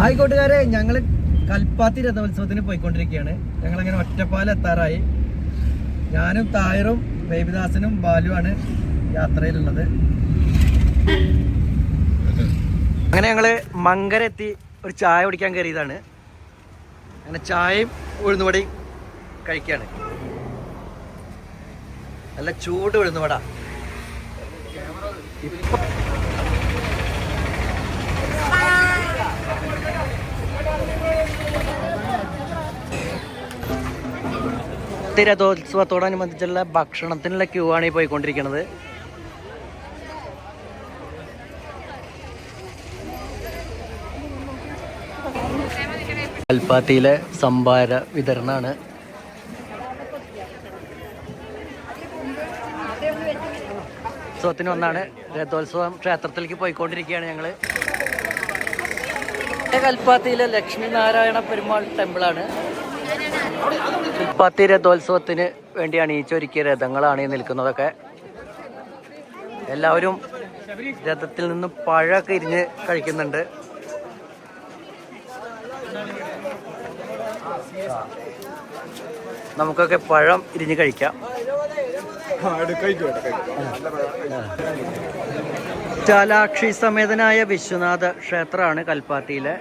Hi കൂട്ടുകാരെ, ഞങ്ങൾ കൽപ്പാത്തി രഥോത്സവത്തിന് പോയിക്കൊണ്ടിരിക്കുകയാണ്. ഞങ്ങളങ്ങനെ ഒറ്റപ്പാലം എത്താറായി. ഞാനും തായറും ബേബിദാസനും ബാലുവാണ് യാത്രയിലുള്ളത്. അങ്ങനെ ഞങ്ങള് മങ്കരെത്തി ഒരു ചായ കുടിക്കാൻ കയറിയതാണ്. അങ്ങനെ ചായയും ഉഴുന്നുവടയും കഴിക്കുകയാണ്. നല്ല ചൂട് ഉഴുന്നുവട. രഥോത്സവത്തോടനുബന്ധിച്ചുള്ള ഭക്ഷണത്തിനുള്ള ക്യൂ ആണ് ഈ പോയിക്കൊണ്ടിരിക്കുന്നത്. കൽപ്പാത്തിയിലെ സംഭാര വിതരണമാണ്. ഉത്സവത്തിന് ഒന്നാണ്. രഥോത്സവം ക്ഷേത്രത്തിലേക്ക് പോയിക്കൊണ്ടിരിക്കുകയാണ് ഞങ്ങൾ. കൽപ്പാത്തിയിലെ ലക്ഷ്മി നാരായണ പെരുമാൾ ടെമ്പിളാണ്. കൽപ്പാത്തി രഥോത്സവത്തിന് വേണ്ടി അണിയിച്ചൊരുക്കിയ രഥങ്ങളാണ് ഈ നിൽക്കുന്നതൊക്കെ. എല്ലാവരും രഥത്തിൽ നിന്നും പഴമൊക്കെ ഇരിഞ്ഞ് കഴിക്കുന്നുണ്ട്. നമുക്കൊക്കെ പഴം ഇരിഞ്ഞ് കഴിക്കാം. ചാലാക്ഷി സമേതനായ വിശ്വനാഥ ക്ഷേത്രമാണ് കൽപ്പാത്തിയിലെ.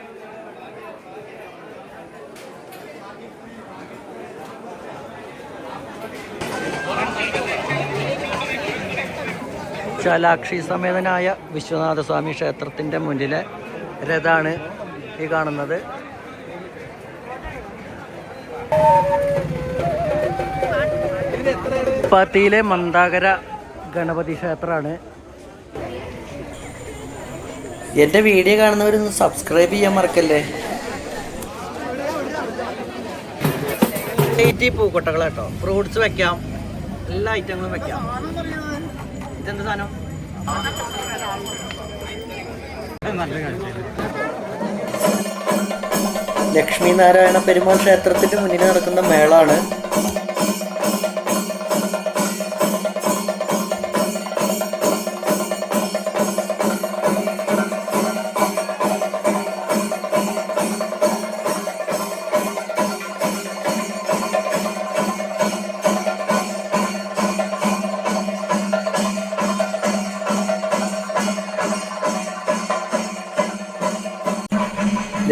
ചാലാക്ഷി സമേതനായ വിശ്വനാഥ സ്വാമി ക്ഷേത്രത്തിൻ്റെ മുന്നിലെ രഥമാണ് ഈ കാണുന്നത്. കൽപ്പാത്തിയിലെ മന്ദാകര ഗണപതി ക്ഷേത്രമാണ്. എൻ്റെ വീഡിയോ കാണുന്നവരൊന്ന് സബ്സ്ക്രൈബ് ചെയ്യാൻ മറക്കല്ലേ. പൂക്കൊട്ടകൾ കേട്ടോ, ഫ്രൂട്ട്സ് വെക്കാം, എല്ലാ ഐറ്റങ്ങളും വെക്കാം. ഇതെന്ത് സാധനം? ലക്ഷ്മി നാരായണ പെരുമാൾ ക്ഷേത്രത്തിന്റെ മുന്നിൽ നടക്കുന്ന മേളാണ്.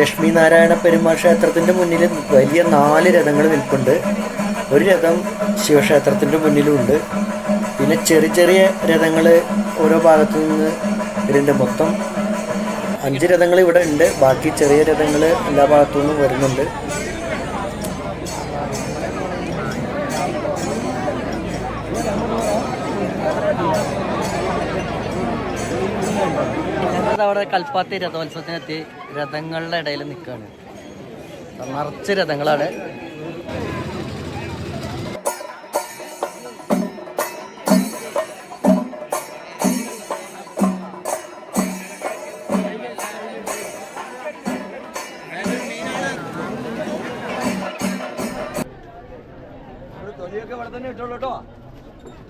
ലക്ഷ്മി നാരായണ പെരുമാൾ ക്ഷേത്രത്തിൻ്റെ മുന്നിൽ വലിയ 4 രഥങ്ങൾ നിൽപ്പുണ്ട്. ഒരു രഥം ശിവക്ഷേത്രത്തിൻ്റെ മുന്നിലുണ്ട്. പിന്നെ ചെറിയ ചെറിയ രഥങ്ങൾ ഓരോ ഭാഗത്തു നിന്ന് വരുന്നുണ്ട്. മൊത്തം 5 രഥങ്ങൾ ഇവിടെ ഉണ്ട്. ബാക്കി ചെറിയ രഥങ്ങൾ എല്ലാ ഭാഗത്തു നിന്നും വരുന്നുണ്ട്. അവിടെ കൽപ്പാത്തി രഥോത്സവത്തിനെത്തി രഥങ്ങളുടെ ഇടയിൽ നിൽക്കുകയാണ്. നിറച്ച് രഥങ്ങളാണ്. തൊലിയൊക്കെ ഇവിടെ തന്നെ ഇട്ടോളൂ കേട്ടോ.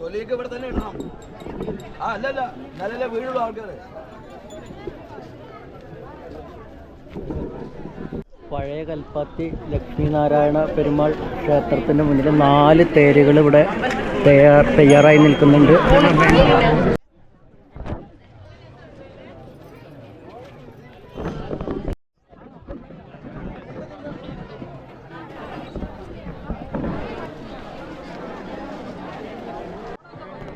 തൊലിയൊക്കെ ഇവിടെ തന്നെ ഇടണം. അല്ലല്ല നല്ല വീടുള്ള ആൾക്കാർ. പഴയ കൽപ്പാത്തി ലക്ഷ്മി നാരായണ പെരുമാൾ ക്ഷേത്രത്തിൻ്റെ മുന്നിൽ 4 തേരുകൾ ഇവിടെ തയ്യാറായി നിൽക്കുന്നുണ്ട്.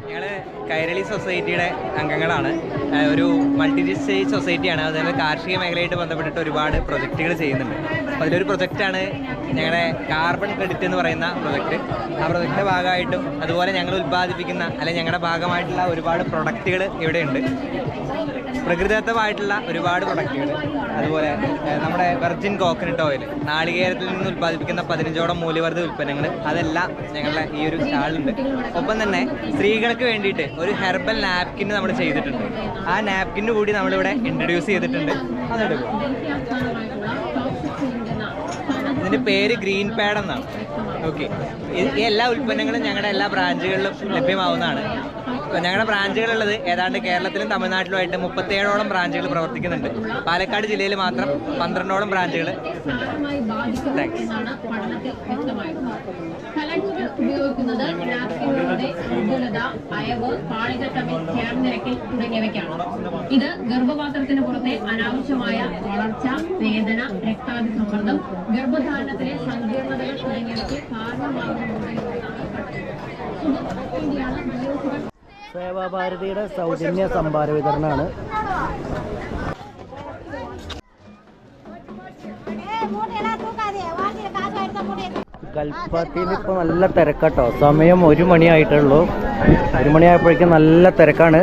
ഞങ്ങൾ കൈരളി സൊസൈറ്റിയുടെ അംഗങ്ങളാണ്. ഒരു മൾട്ടി സ്റ്റേജ് സൊസൈറ്റിയാണ്. അതുപോലെ കാർഷിക മേഖലയായിട്ട് ബന്ധപ്പെട്ടിട്ട് ഒരുപാട് പ്രൊജക്റ്റുകൾ ചെയ്യുന്നുണ്ട്. അപ്പോൾ അതിലൊരു പ്രൊജക്റ്റാണ് ഞങ്ങളുടെ കാർബൺ ക്രെഡിറ്റ് എന്ന് പറയുന്ന പ്രൊജക്റ്റ്. ആ പ്രൊജക്റ്റിൻ്റെ ഭാഗമായിട്ടും അതുപോലെ ഞങ്ങൾ ഉൽപ്പാദിപ്പിക്കുന്ന അല്ലെങ്കിൽ ഞങ്ങളുടെ ഭാഗമായിട്ടുള്ള ഒരുപാട് പ്രൊഡക്റ്റുകൾ ഇവിടെയുണ്ട്. പ്രകൃതിദത്തമായിട്ടുള്ള ഒരുപാട് പ്രൊഡക്റ്റുകൾ, അതുപോലെ നമ്മുടെ വെർജിൻ കോക്കനട്ട് ഓയിൽ, നാളികേരത്തിൽ നിന്ന് ഉൽപ്പാദിപ്പിക്കുന്ന 15ഓളം മൂല്യവർദ്ധിത ഉൽപ്പന്നങ്ങൾ, അതെല്ലാം ഞങ്ങളുടെ ഈ ഒരു സ്റ്റാളിലുണ്ട്. ഒപ്പം തന്നെ സ്ത്രീകൾക്ക് വേണ്ടിയിട്ട് ഒരു ഹെർബൽ നാപ്കിൻ നമ്മൾ ചെയ്തിട്ടുണ്ട്. ആ നാപ്കിന് കൂടി നമ്മളിവിടെ ഇൻട്രൊഡ്യൂസ് ചെയ്തിട്ടുണ്ട്. അതെടുക്കും. ഇതിൻ്റെ പേര് ഗ്രീൻ പാഡ് എന്നാണ്. ഓക്കെ, ഈ എല്ലാ ഉൽപ്പന്നങ്ങളും ഞങ്ങളുടെ എല്ലാ ബ്രാഞ്ചുകളിലും ലഭ്യമാവുന്നതാണ്. ഞങ്ങളുടെ ബ്രാഞ്ചുകളുള്ളത് ഏതാണ്ട് കേരളത്തിലും തമിഴ്നാട്ടിലുമായിട്ട് 37ഓളം ബ്രാഞ്ചുകൾ പ്രവർത്തിക്കുന്നുണ്ട്. പാലക്കാട് ജില്ലയിൽ മാത്രം 12ഓളം ബ്രാഞ്ചുകൾ ഉണ്ട്. താങ്ക്സ്. ഉപയോഗിക്കുന്നത് നാപ്കിനുകളുടെ മൃദുലത, അയവ്, പാളികൾ തമ്മിൽ ചേർന്ന് നിരക്കൽ തുടങ്ങിയവയ്ക്കാണ്. ഇത് ഗർഭപാത്രത്തിന് പുറത്തെ അനാവശ്യമായ വളർച്ച, വേദന, രക്താതിസമ്മർദ്ദം, ഗർഭധാരണത്തിലെ സങ്കീർണതകൾ തുടങ്ങിയവയ്ക്ക് കാരണമാകുന്നതാണ്. സേവാഭാരതിയുടെ സൗജന്യ സംഭാര വിതരണമാണ്. കൽപ്പാത്തിയിൽ ഇപ്പോൾ നല്ല തിരക്കാട്ടോ. സമയം 1 മണിയായിട്ടുള്ളൂ. 1 മണിയായപ്പോഴേക്കും നല്ല തിരക്കാണ്.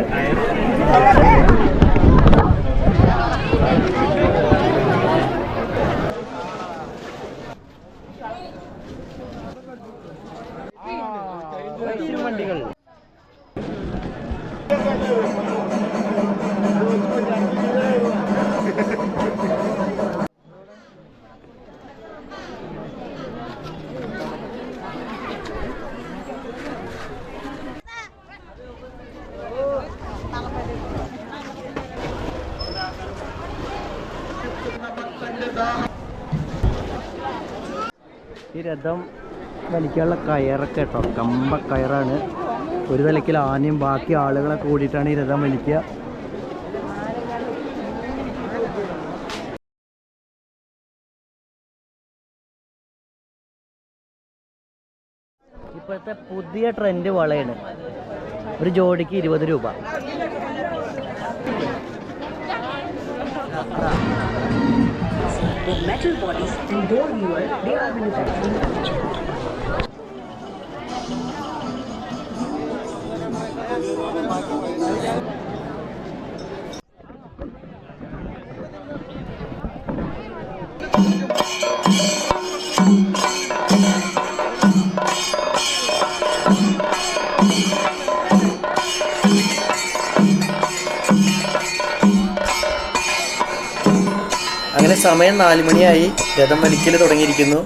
വണ്ടികൾ ഈ രഥം വലിക്കാനുള്ള കയറൊക്കെ കേട്ടോ, കമ്പ കയറാണ്. ഒരു തലക്കിൽ ആനയും ബാക്കി ആളുകളെ കൂടിയിട്ടാണ് ഈ രഥം വലിക്കുക. ഇപ്പോഴത്തെ പുതിയ ട്രെൻഡ് വളയാണ്. ഒരു ജോഡിക്ക് 20 രൂപ. With metal bodies and door viewer, they are manufactured. അങ്ങനെ സമയം 4 മണിയായി. രഥം വലിക്കൽ തുടങ്ങിയിരിക്കുന്നു.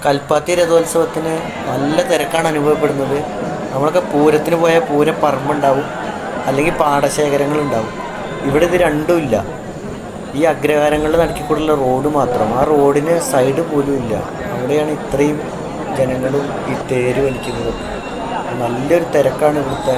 കൽപ്പാത്തി രഥോത്സവത്തിന് നല്ല തിരക്കാണ് അനുഭവപ്പെടുന്നത്. നമ്മളൊക്കെ പൂരത്തിന് പോയാൽ പൂരപ്പറമ്പുണ്ടാവും, അല്ലെങ്കിൽ പാടശേഖരങ്ങളുണ്ടാവും. ഇവിടെ ഇത് രണ്ടുമില്ല. ഈ അഗ്രഹാരങ്ങളുടെ നടുക്കിക്കൂടുള്ള റോഡ് മാത്രം. ആ റോഡിന് സൈഡ് പോലും ഇല്ല. അവിടെയാണ് ഇത്രയും ജനങ്ങളും ഈ തേര് വലിക്കുന്നത്. നല്ലൊരു തിരക്കാണ് ഇവിടുത്തെ.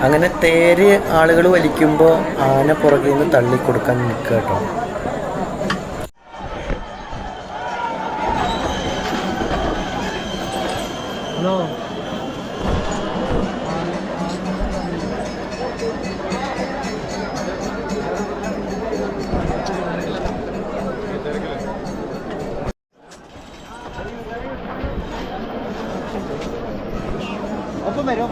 അങ്ങനെ തേര് ആളുകൾ വലിക്കുമ്പോൾ ആന പുറകിൽ നിന്ന് തള്ളിക്കൊടുക്കാൻ നിൽക്കുക കേട്ടോ. ഒപ്പം വരും.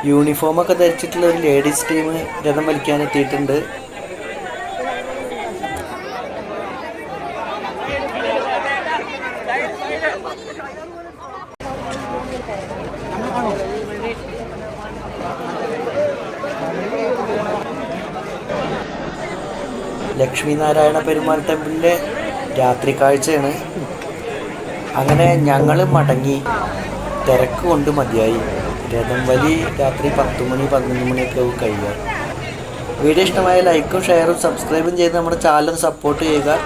യൂണിഫോമൊക്കെ ധരിച്ചിട്ടുള്ള ഒരു ലേഡീസ് ടീം രഥം വലിക്കാൻ എത്തിയിട്ടുണ്ട്. ലക്ഷ്മീനാരായണ പെരുമാൾ ടെമ്പിളിലെ രാത്രി കാഴ്ചയാണ്. അങ്ങനെ ഞങ്ങൾ മടങ്ങി. തിരക്ക് കൊണ്ട് മതിയായി. രഥം വലി രാത്രി 10 മണി 11 മണിയൊക്കെ കഴിയുക. വീഡിയോ ഇഷ്ടമായ ലൈക്കും ഷെയറും സബ്സ്ക്രൈബും ചെയ്ത് നമ്മുടെ ചാനൽ സപ്പോർട്ട് ചെയ്യുക.